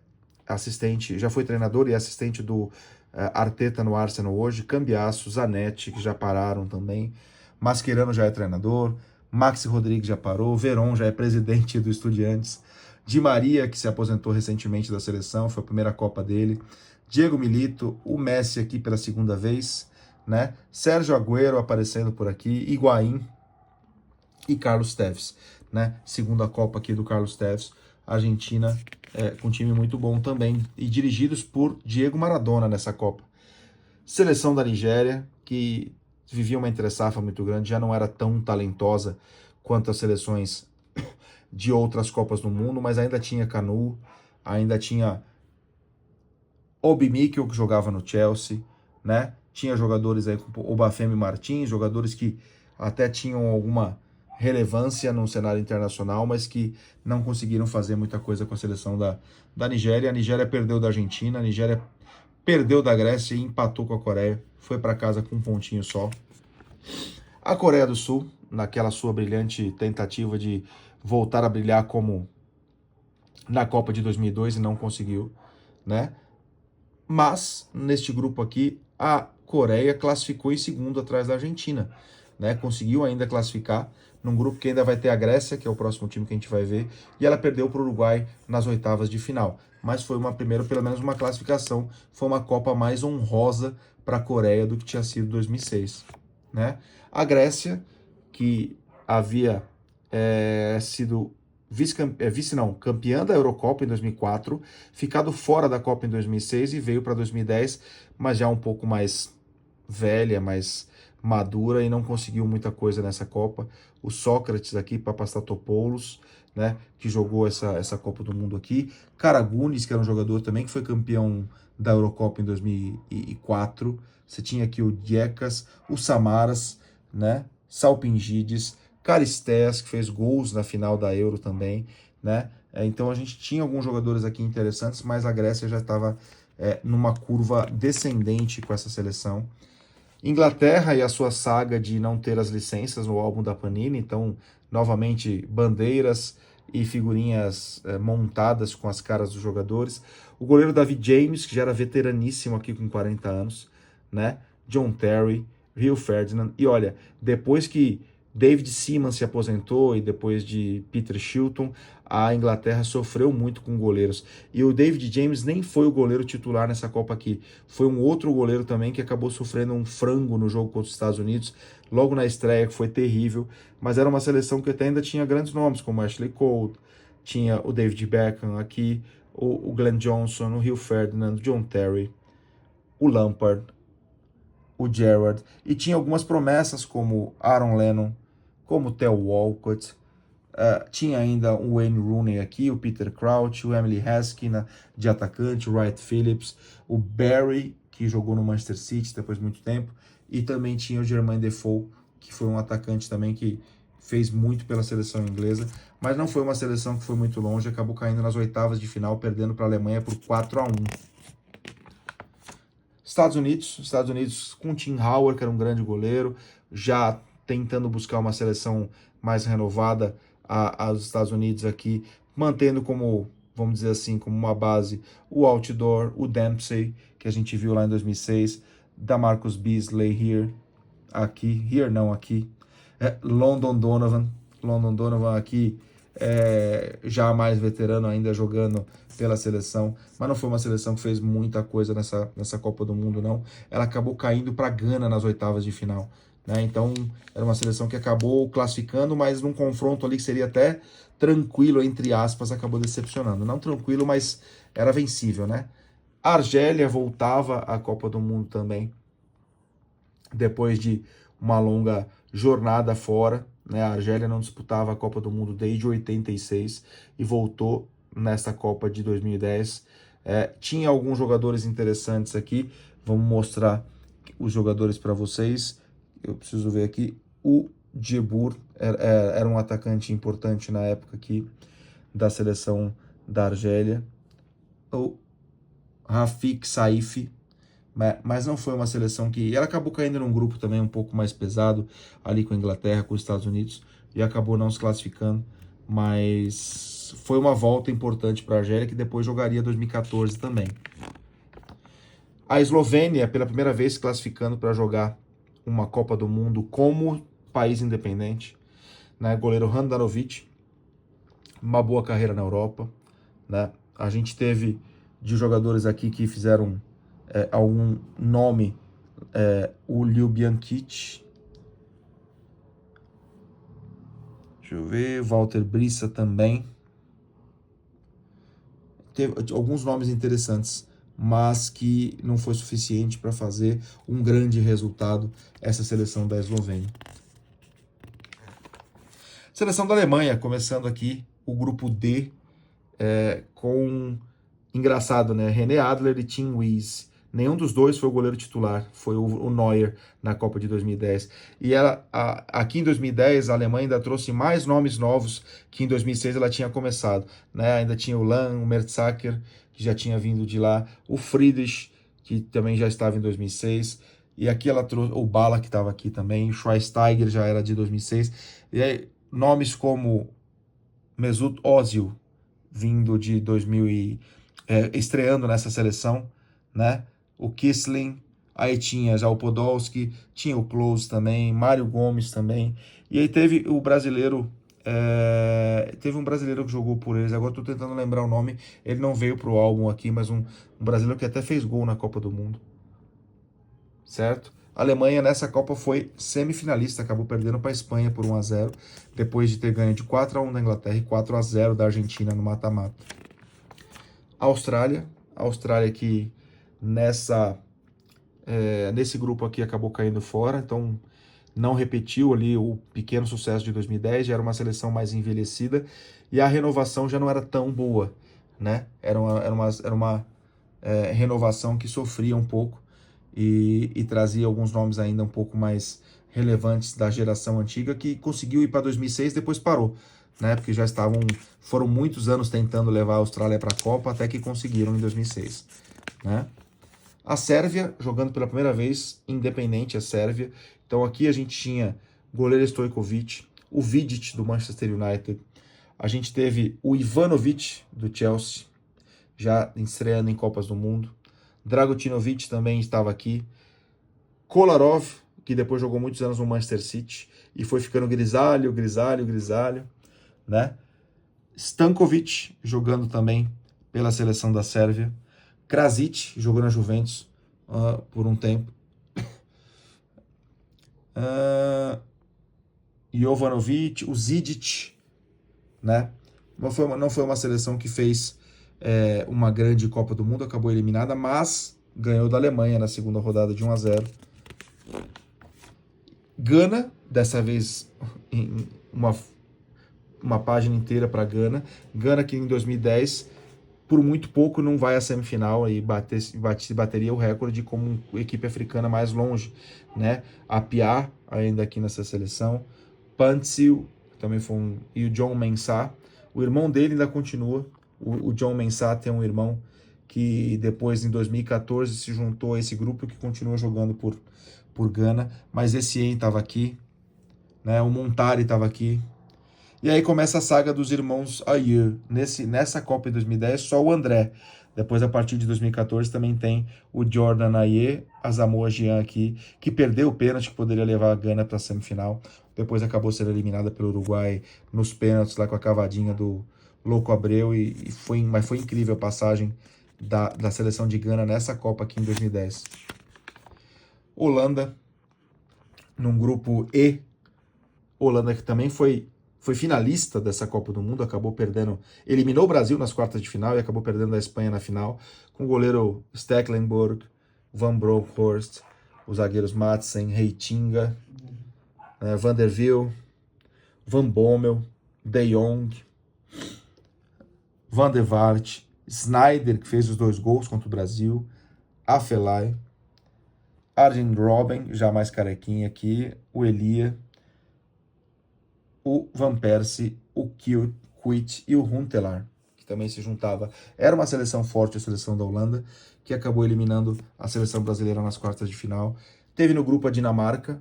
assistente, já foi treinador e assistente do Arteta no Arsenal hoje, Cambiasso, Zanetti, que já pararam também, Mascherano já é treinador, Maxi Rodrigues já parou, Veron já é presidente do Estudiantes, Di Maria, que se aposentou recentemente da seleção, foi a primeira Copa dele, Diego Milito, o Messi aqui pela segunda vez, né? Sérgio Agüero aparecendo por aqui, Higuaín e Carlos Tevez, né? Segunda Copa aqui do Carlos Tevez, Argentina com um time muito bom também, e dirigidos por Diego Maradona nessa Copa. Seleção da Nigéria, que vivia uma entre-safra muito grande, já não era tão talentosa quanto as seleções de outras Copas do Mundo, mas ainda tinha Kanu, ainda tinha Obi Mikel, que jogava no Chelsea, né? Tinha jogadores aí como Obafemi Martins, jogadores que até tinham alguma relevância no cenário internacional, mas que não conseguiram fazer muita coisa com a seleção da Nigéria. A Nigéria perdeu da Argentina, a Nigéria perdeu da Grécia e empatou com a Coreia. Foi para casa com um pontinho só. A Coreia do Sul, naquela sua brilhante tentativa de voltar a brilhar como na Copa de 2002 e não conseguiu, né? Mas, neste grupo aqui, a Coreia classificou em segundo atrás da Argentina, né? Conseguiu ainda classificar num grupo que ainda vai ter a Grécia, que é o próximo time que a gente vai ver, e ela perdeu para o Uruguai nas oitavas de final. Mas foi uma primeira, pelo menos uma classificação, foi uma Copa mais honrosa para a Coreia do que tinha sido 2006, né? A Grécia, que havia sido campeã da Eurocopa em 2004, ficado fora da Copa em 2006 e veio para 2010, mas já um pouco mais velha, mais madura e não conseguiu muita coisa nessa Copa. O Sócrates aqui, Papastatopoulos, né, que jogou essa Copa do Mundo aqui. Karagunis, que era um jogador também que foi campeão da Eurocopa em 2004. Você tinha aqui o Diekas, o Samaras, né, Salpingides, Caristeias, que fez gols na final da Euro também, né? Então a gente tinha alguns jogadores aqui interessantes, mas a Grécia já estava numa curva descendente com essa seleção. Inglaterra e a sua saga de não ter as licenças no álbum da Panini, então, novamente, bandeiras e figurinhas montadas com as caras dos jogadores. O goleiro David James, que já era veteraníssimo aqui com 40 anos, né? John Terry, Rio Ferdinand. E olha, depois que David Seaman se aposentou e depois de Peter Shilton, a Inglaterra sofreu muito com goleiros. E o David James nem foi o goleiro titular nessa Copa aqui. Foi um outro goleiro também que acabou sofrendo um frango no jogo contra os Estados Unidos, logo na estreia, que foi terrível. Mas era uma seleção que até ainda tinha grandes nomes, como Ashley Cole, tinha o David Beckham aqui, o Glenn Johnson, o Rio Ferdinand, o John Terry, o Lampard, o Gerrard. E tinha algumas promessas como Aaron Lennon, como o Theo Walcott, tinha ainda o Wayne Rooney aqui, o Peter Crouch, o Emily Heskey de atacante, o Wright Phillips, o Barry, que jogou no Manchester City depois de muito tempo, e também tinha o Jermaine Defoe, que foi um atacante também que fez muito pela seleção inglesa, mas não foi uma seleção que foi muito longe, acabou caindo nas oitavas de final, perdendo para a Alemanha por 4-1. Estados Unidos com Tim Howard, que era um grande goleiro, já tentando buscar uma seleção mais renovada aos Estados Unidos aqui, mantendo como, vamos dizer assim, como uma base o Outdoor, o Dempsey, que a gente viu lá em 2006, da Marcus Beasley aqui, London Donovan aqui, já mais veterano ainda jogando pela seleção, mas não foi uma seleção que fez muita coisa nessa Copa do Mundo, não. Ela acabou caindo para a Gana nas oitavas de final, né? Então, era uma seleção que acabou classificando, mas num confronto ali que seria até tranquilo, entre aspas, acabou decepcionando. Não tranquilo, mas era vencível, né? A Argélia voltava à Copa do Mundo também. depois de uma longa jornada fora, né? A Argélia não disputava a Copa do Mundo desde 86 e voltou nessa Copa de 2010. Tinha alguns jogadores interessantes aqui, vamos mostrar os jogadores para vocês. Eu preciso ver aqui, o Djebur era um atacante importante na época aqui da seleção da Argélia. O Rafik Saif, mas não foi uma seleção que... Ela acabou caindo num grupo também um pouco mais pesado, ali com a Inglaterra, com os Estados Unidos, e acabou não se classificando, mas foi uma volta importante para a Argélia, que depois jogaria 2014 também. A Eslovênia, pela primeira vez, se classificando para jogar uma Copa do Mundo como país independente, né? Goleiro Handanovic, uma boa carreira na Europa, né? A gente teve de jogadores aqui que fizeram algum nome, o Ljubiankic, deixa eu ver, Walter Brissa também, teve alguns nomes interessantes, mas que não foi suficiente para fazer um grande resultado essa seleção da Eslovênia. Seleção da Alemanha, começando aqui o grupo D, com, engraçado, né, René Adler e Tim Wiese. Nenhum dos dois foi o goleiro titular, foi o Neuer na Copa de 2010. E aqui em 2010 a Alemanha ainda trouxe mais nomes novos que em 2006 ela tinha começado, né? Ainda tinha o Lahm, o Mertesacker, que já tinha vindo de lá, o Friedrich, que também já estava em 2006, e aqui ela trouxe o Bala, que estava aqui também, o Schweinsteiger já era de 2006, e aí nomes como Mesut Ozil, vindo de 2000 estreando nessa seleção, né? O Kissling, aí tinha já o Podolski, tinha o Klose também, Mário Gomes também, e aí teve o brasileiro, teve um brasileiro que jogou por eles, agora estou tentando lembrar o nome, ele não veio para o álbum aqui, mas um brasileiro que até fez gol na Copa do Mundo, certo? A Alemanha nessa Copa foi semifinalista, acabou perdendo para a Espanha por 1-0, depois de ter ganho de 4-1 da Inglaterra e 4-0 da Argentina no mata-mata. Austrália que nesse grupo aqui acabou caindo fora, então não repetiu ali o pequeno sucesso de 2010, já era uma seleção mais envelhecida e a renovação já não era tão boa, né? Era uma renovação que sofria um pouco e trazia alguns nomes ainda um pouco mais relevantes da geração antiga, que conseguiu ir para 2006, depois parou, né? Porque foram muitos anos tentando levar a Austrália para a Copa, até que conseguiram em 2006, né? A Sérvia, jogando pela primeira vez, independente a Sérvia. Então aqui a gente tinha goleiro Stojkovic, o Vidic do Manchester United, a gente teve o Ivanovic do Chelsea, já estreando em Copas do Mundo, Dragutinovic também estava aqui, Kolarov, que depois jogou muitos anos no Manchester City e foi ficando grisalho, né? Stankovic jogando também pela seleção da Sérvia, Krasic jogou na Juventus por um tempo, Jovanovic, o Zidic, né? Não foi uma seleção que fez uma grande Copa do Mundo, acabou eliminada, mas ganhou da Alemanha na segunda rodada de 1-0. Gana, dessa vez uma página inteira para Gana. Gana que em 2010, por muito pouco, não vai à semifinal e bateria o recorde como equipe africana mais longe, né? A Piar, ainda aqui nessa seleção, Pantsil, também foi e o John Mensah. O irmão dele ainda continua. O John Mensah tem um irmão que depois, em 2014, se juntou a esse grupo que continua jogando por Gana. Mas esse estava aqui, né? O Montari estava aqui. E aí começa a saga dos irmãos Ayew. Nessa Copa de 2010, só o André. Depois, a partir de 2014, também tem o Jordan Ayew, Asamoah Gyan aqui, que perdeu o pênalti, que poderia levar a Gana para a semifinal. Depois acabou sendo eliminada pelo Uruguai nos pênaltis, lá com a cavadinha do Louco Abreu. Mas foi incrível a passagem da seleção de Gana nessa Copa aqui em 2010. Holanda, num grupo E. Holanda que também foi finalista dessa Copa do Mundo, acabou perdendo, eliminou o Brasil nas quartas de final e acabou perdendo a Espanha na final, com o goleiro Stekelenburg, Van Bronckhorst, os zagueiros Madsen, Heitinga, Van der Wiel, Van Bommel, De Jong, Van der Vaart, Sneijder, que fez os 2 gols contra o Brasil, Afelai, Arjen Robben, já mais carequinha aqui, o Elia, o Van Persie, o Kuyt e o Huntelaar, que também se juntava. Era uma seleção forte, a seleção da Holanda, que acabou eliminando a seleção brasileira nas quartas de final. Teve no grupo a Dinamarca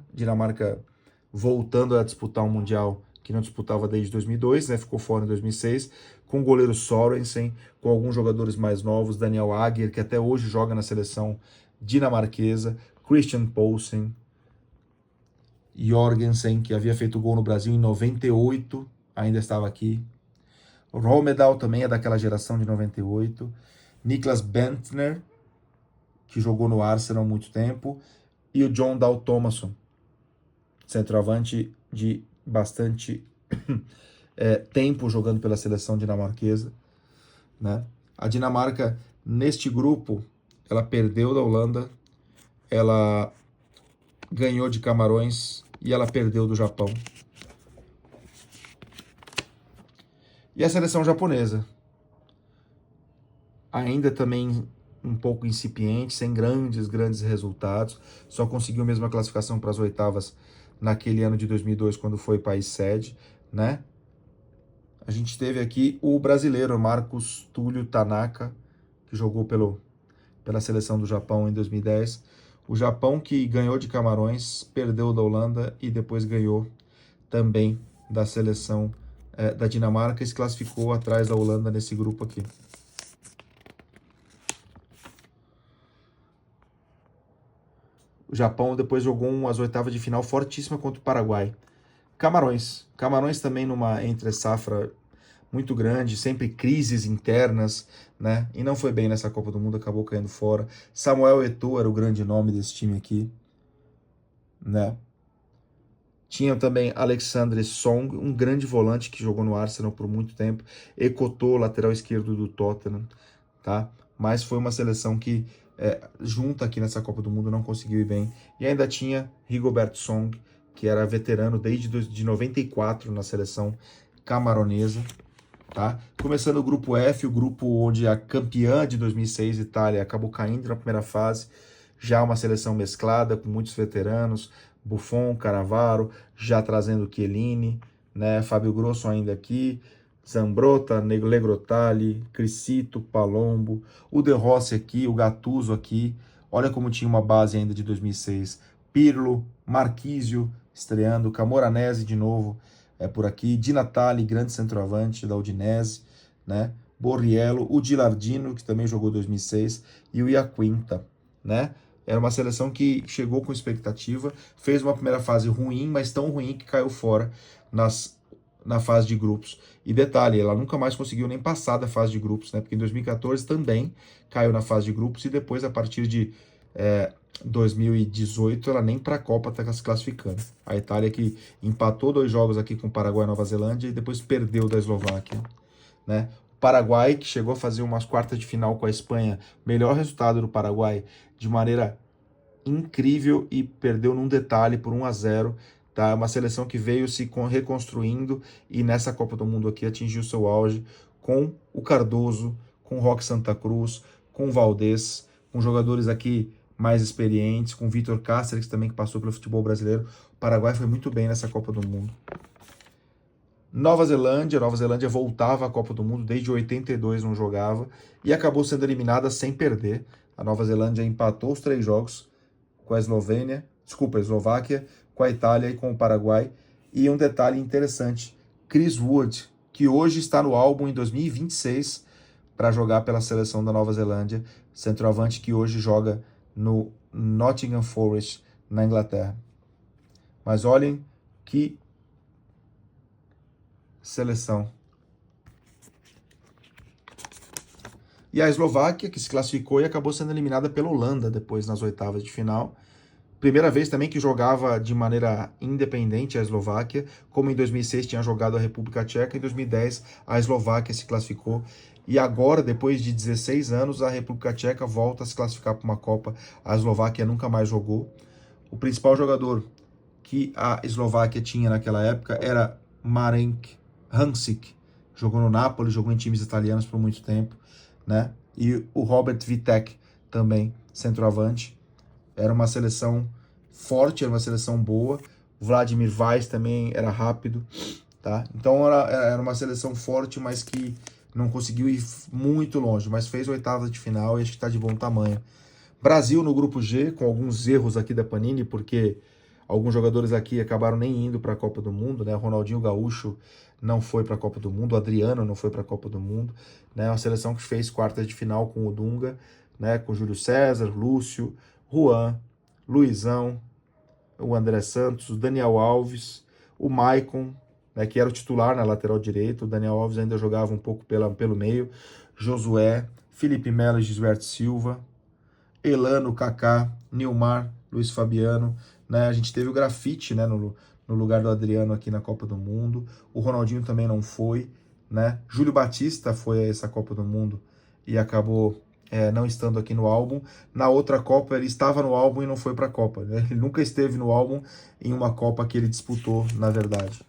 voltando a disputar um Mundial que não disputava desde 2002, né? Ficou fora em 2006, com o goleiro Sorensen, com alguns jogadores mais novos, Daniel Agger, que até hoje joga na seleção dinamarquesa, Christian Poulsen, Jorgensen, que havia feito gol no Brasil em 98, ainda estava aqui. O Rommedahl também é daquela geração de 98. Niklas Bentner, que jogou no Arsenal há muito tempo. E o John Dahl Tomasson, centroavante de bastante tempo jogando pela seleção dinamarquesa, né? A Dinamarca, neste grupo, ela perdeu da Holanda, ela ganhou de Camarões e ela perdeu do Japão. E a seleção japonesa, ainda também um pouco incipiente, sem grandes resultados, só conseguiu mesmo a classificação para as oitavas naquele ano de 2002, quando foi país sede, né? A gente teve aqui o brasileiro Marcos Túlio Tanaka, que jogou pela seleção do Japão em 2010. O Japão que ganhou de Camarões, perdeu da Holanda e depois ganhou também da seleção da Dinamarca e se classificou atrás da Holanda nesse grupo aqui. O Japão depois jogou umas oitavas de final fortíssima contra o Paraguai. Camarões também numa entre-safra muito grande, sempre crises internas, né? E não foi bem nessa Copa do Mundo, acabou caindo fora. Samuel Eto'o era o grande nome desse time aqui, né? Tinha também Alexandre Song, um grande volante que jogou no Arsenal por muito tempo. Ekoto, lateral esquerdo do Tottenham, tá? Mas foi uma seleção que, junta aqui nessa Copa do Mundo, não conseguiu ir bem. E ainda tinha Rigobert Song, que era veterano desde de 94 na seleção camaronesa, tá? Começando o grupo F, o grupo onde a campeã de 2006, Itália, acabou caindo na primeira fase. Já uma seleção mesclada, com muitos veteranos, Buffon, Cannavaro, já trazendo Chiellini, né? Fábio Grosso ainda aqui, Zambrotta, Negrotalli, Crisito, Palombo, o De Rossi aqui, o Gattuso aqui. Olha como tinha uma base ainda de 2006. Pirlo, Marquisio estreando, Camoranesi de novo por aqui, Di Natale, grande centroavante da Udinese, né? Borriello, o Gilardino, que também jogou 2006, e o Iaquinta, né? Era uma seleção que chegou com expectativa, fez uma primeira fase ruim, mas tão ruim que caiu fora na fase de grupos. E detalhe, ela nunca mais conseguiu nem passar da fase de grupos, né? Porque em 2014 também caiu na fase de grupos e depois, a partir de 2018, ela nem para a Copa está se classificando. A Itália que empatou 2 jogos aqui com o Paraguai e Nova Zelândia e depois perdeu da Eslováquia, né? O Paraguai, que chegou a fazer umas quartas de final com a Espanha, melhor resultado do Paraguai de maneira incrível e perdeu num detalhe por 1-0, tá? Uma seleção que veio se reconstruindo e nessa Copa do Mundo aqui atingiu seu auge com o Cardoso, com o Roque Santa Cruz, com o Valdés, com jogadores aqui mais experientes, com o Vitor Cáceres também, que passou pelo futebol brasileiro. O Paraguai foi muito bem nessa Copa do Mundo. Nova Zelândia voltava à Copa do Mundo, desde 82 não jogava, e acabou sendo eliminada sem perder. A Nova Zelândia empatou os 3 jogos com a Eslováquia, com a Itália e com o Paraguai. E um detalhe interessante, Chris Wood, que hoje está no álbum em 2026 para jogar pela seleção da Nova Zelândia, centroavante que hoje joga no Nottingham Forest, na Inglaterra. Mas olhem que seleção. E a Eslováquia, que se classificou e acabou sendo eliminada pela Holanda depois nas oitavas de final. Primeira vez também que jogava de maneira independente a Eslováquia, como em 2006 tinha jogado a República Tcheca, em 2010 a Eslováquia se classificou. E agora, depois de 16 anos, a República Tcheca volta a se classificar para uma Copa. A Eslováquia nunca mais jogou, O principal jogador que a Eslováquia tinha naquela época era Marek Hamšík, jogou no Napoli, jogou em times italianos por muito tempo, né? E o Robert Vitek também, centroavante. Era uma seleção forte, era uma seleção boa. O Vladimir Weiss também era rápido, tá? Então era uma seleção forte, mas que não conseguiu ir muito longe, mas fez oitava de final e acho que está de bom tamanho. Brasil no grupo G, com alguns erros aqui da Panini, porque alguns jogadores aqui acabaram nem indo para a Copa do Mundo, né? O Ronaldinho Gaúcho não foi para a Copa do Mundo, o Adriano não foi para a Copa do Mundo, né? Uma seleção que fez quartas de final com o Dunga, né? Com Júlio César, Lúcio, Juan, Luizão, o André Santos, o Daniel Alves, o Maicon, né, que era o titular na lateral direita, o Daniel Alves ainda jogava um pouco pelo meio, Josué, Felipe Melo e Gisberto Silva, Elano, Kaká, Nilmar, Luiz Fabiano, né? A gente teve o Grafite, né, no lugar do Adriano aqui na Copa do Mundo. O Ronaldinho também não foi, né? Júlio Batista foi a essa Copa do Mundo e acabou não estando aqui no álbum. Na outra Copa ele estava no álbum e não foi para a Copa, né? Ele nunca esteve no álbum em uma Copa que ele disputou, na verdade.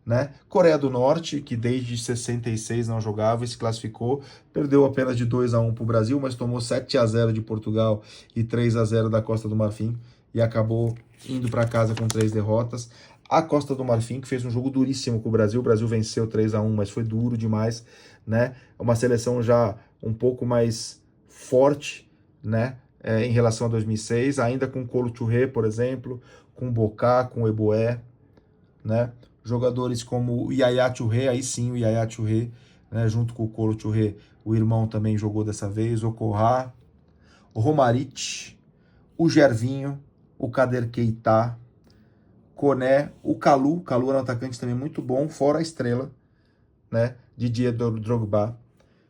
Né? Coreia do Norte, que desde 66 não jogava e se classificou, perdeu apenas de 2-1 para o Brasil, mas tomou 7-0 de Portugal e 3-0 da Costa do Marfim e acabou indo para casa com 3 derrotas. A Costa do Marfim, que fez um jogo duríssimo com o Brasil venceu 3-1, mas foi duro demais, né? Uma seleção já um pouco mais forte, né? Em relação a 2006, ainda com Kolo Touré, por exemplo, com Bocá, com Eboé, né? Jogadores como o Yaya Touré, aí sim o Yaya Touré, né, junto com o Kolo Touré, o irmão também jogou dessa vez, o Corrá, o Romaric, o Gervinho, o Kader Keita, Koné, o Kalu era um atacante também muito bom, fora a estrela, né, Didier Drogba.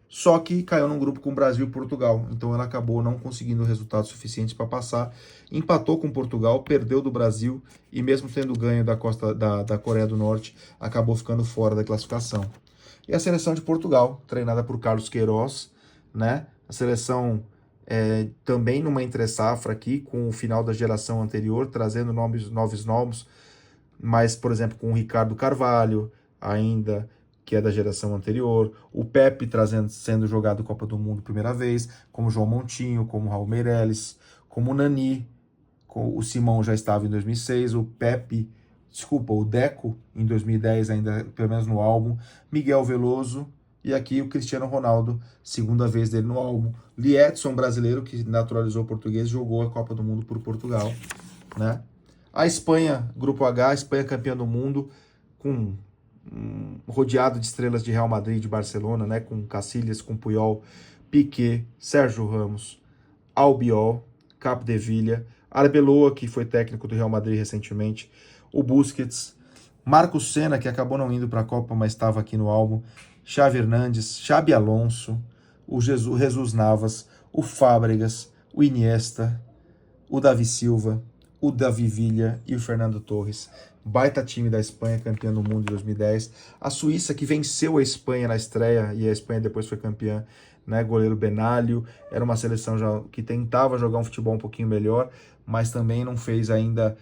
Só que caiu num grupo com o Brasil e Portugal, então ela acabou não conseguindo resultados suficientes para passar, empatou com Portugal, perdeu do Brasil e mesmo tendo ganho da Coreia do Norte, acabou ficando fora da classificação. E a seleção de Portugal, treinada por Carlos Queiroz, né? A seleção também numa entre-safra aqui, com o final da geração anterior, trazendo novos nomes, mas, por exemplo, com o Ricardo Carvalho, ainda, que é da geração anterior, o Pepe sendo jogado Copa do Mundo primeira vez, como João Montinho, como Raul Meireles, como o Nani, o Simão já estava em 2006, o Deco em 2010 ainda, pelo menos no álbum, Miguel Veloso, e aqui o Cristiano Ronaldo, segunda vez dele no álbum, Liedson, brasileiro, que naturalizou português, jogou a Copa do Mundo por Portugal, né? A Espanha, Grupo H, a Espanha campeã do mundo, com rodeado de estrelas de Real Madrid, de Barcelona, né, com Casillas, com Puyol, Piqué, Sérgio Ramos, Albiol, Capdevila, Arbeloa, que foi técnico do Real Madrid recentemente, o Busquets, Marcos Senna, que acabou não indo para a Copa, mas estava aqui no álbum, Xavi Hernandes, Xabi Alonso, o Jesus Navas, o Fábregas, o Iniesta, o Davi Silva, o Davi Villa e o Fernando Torres. Baita time da Espanha, campeã do mundo em 2010. A Suíça, que venceu a Espanha na estreia, e a Espanha depois foi campeã, né? Goleiro Benalho. Era uma seleção já que tentava jogar um futebol um pouquinho melhor, mas também não fez ainda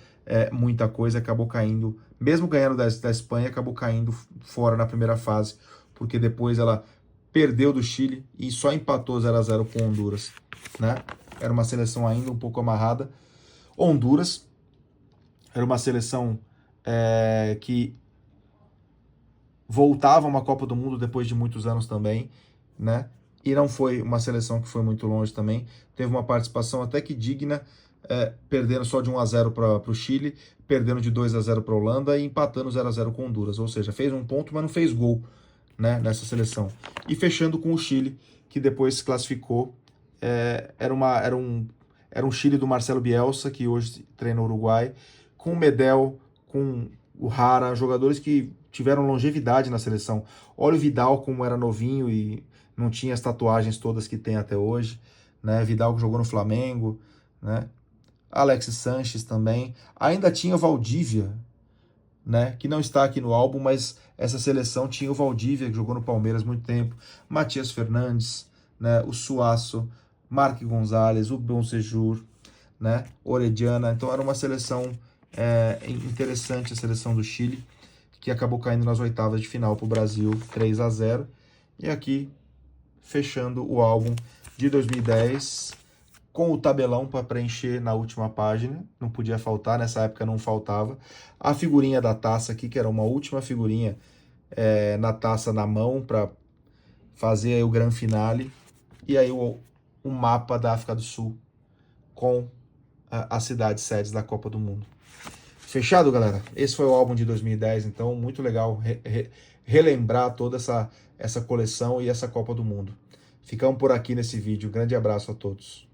muita coisa, acabou caindo, mesmo ganhando da Espanha, acabou caindo fora na primeira fase, porque depois ela perdeu do Chile e só empatou 0-0 com Honduras, né? Era uma seleção ainda um pouco amarrada. Honduras era uma seleção que voltava a uma Copa do Mundo depois de muitos anos também, né? E não foi uma seleção que foi muito longe também. Teve uma participação até que digna, perdendo só de 1-0 para o Chile, perdendo de 2-0 para a Holanda e empatando 0-0 com Honduras. Ou seja, fez um ponto, mas não fez gol, né, nessa seleção. E fechando com o Chile, que depois se classificou. Era um Chile do Marcelo Bielsa, que hoje treina o Uruguai, com o Medel, com o Jara, jogadores que tiveram longevidade na seleção. Olha o Vidal como era novinho e não tinha as tatuagens todas que tem até hoje, né? Vidal que jogou no Flamengo, né? Alexis Sanches também. Ainda tinha Valdívia, né? Que não está aqui no álbum, mas essa seleção tinha o Valdívia, que jogou no Palmeiras muito tempo, Matias Fernandes, né? O Suasso, Marc Gonzalez, o Bonsejur, né? Orediana. Então era uma seleção interessante, a seleção do Chile, que acabou caindo nas oitavas de final para o Brasil, 3-0. E aqui, fechando o álbum de 2010, com o tabelão para preencher na última página, não podia faltar, nessa época não faltava. A figurinha da taça aqui, que era uma última figurinha na taça na mão, para fazer aí o grande finale. E aí o mapa da África do Sul, com as cidades sedes da Copa do Mundo. Fechado, galera? Esse foi o álbum de 2010, então muito legal relembrar toda essa coleção e essa Copa do Mundo. Ficamos por aqui nesse vídeo. Grande abraço a todos.